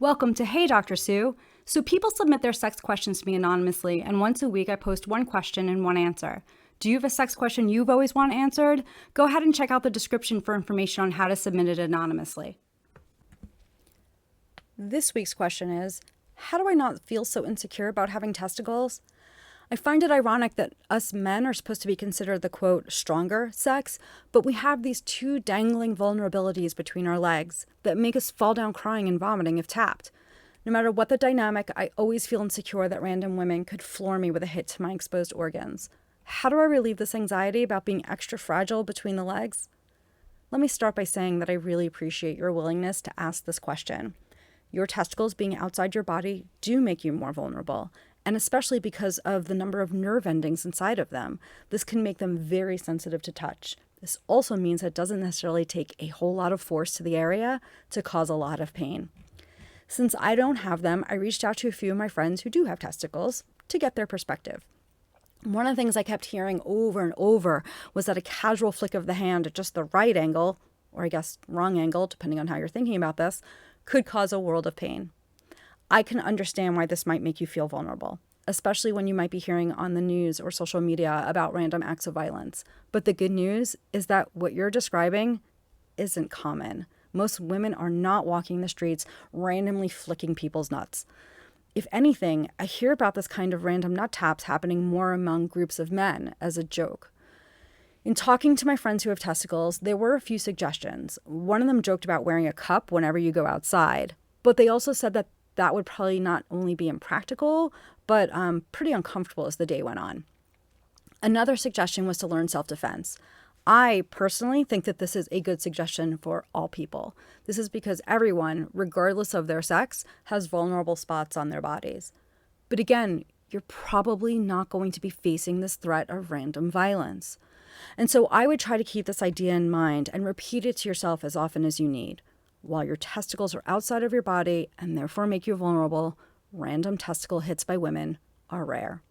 Welcome to Hey Dr. Sue. So people submit their sex questions to me anonymously, and once a week I post one question and one answer. Do you have a sex question you've always wanted answered? Go ahead and check out the description for information on how to submit it anonymously. This week's question is, how do I not feel so insecure about having testicles? I find it ironic that us men are supposed to be considered the, quote, stronger sex, but we have these two dangling vulnerabilities between our legs that make us fall down crying and vomiting if tapped. No matter what the dynamic, I always feel insecure that random women could floor me with a hit to my exposed organs. How do I relieve this anxiety about being extra fragile between the legs? Let me start by saying that I really appreciate your willingness to ask this question. Your testicles being outside your body do make you more vulnerable, and especially because of the number of nerve endings inside of them. This can make them very sensitive to touch. This also means it doesn't necessarily take a whole lot of force to the area to cause a lot of pain. Since I don't have them, I reached out to a few of my friends who do have testicles to get their perspective. One of the things I kept hearing over and over was that a casual flick of the hand at just the right angle, or I guess wrong angle, depending on how you're thinking about this, could cause a world of pain. I can understand why this might make you feel vulnerable, especially when you might be hearing on the news or social media about random acts of violence. But the good news is that what you're describing isn't common. Most women are not walking the streets randomly flicking people's nuts. If anything, I hear about this kind of random nut taps happening more among groups of men as a joke. In talking to my friends who have testicles, there were a few suggestions. One of them joked about wearing a cup whenever you go outside, but they also said that would probably not only be impractical, but pretty uncomfortable as the day went on. Another suggestion was to learn self-defense. I personally think that this is a good suggestion for all people. This is because everyone, regardless of their sex, has vulnerable spots on their bodies. But again, you're probably not going to be facing this threat of random violence. And so I would try to keep this idea in mind and repeat it to yourself as often as you need. While your testicles are outside of your body and therefore make you vulnerable, random testicle hits by women are rare.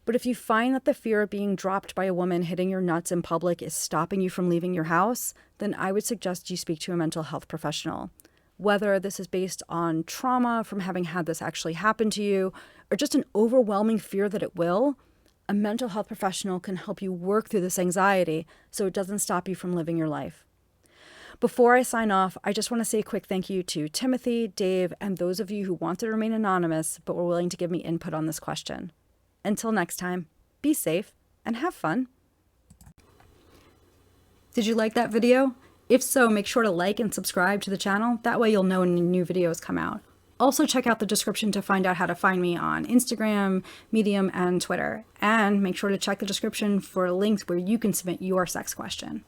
But if you find that the fear of being dropped by a woman hitting your nuts in public is stopping you from leaving your house, then I would suggest you speak to a mental health professional. Whether this is based on trauma from having had this actually happen to you, or just an overwhelming fear that it will, a mental health professional can help you work through this anxiety so it doesn't stop you from living your life. Before I sign off, I just want to say a quick thank you to Timothy, Dave, and those of you who want to remain anonymous but were willing to give me input on this question. Until next time, be safe and have fun. Did you like that video? If so, make sure to like and subscribe to the channel. That way you'll know when new videos come out. Also check out the description to find out how to find me on Instagram, Medium, and Twitter. And make sure to check the description for links where you can submit your sex question.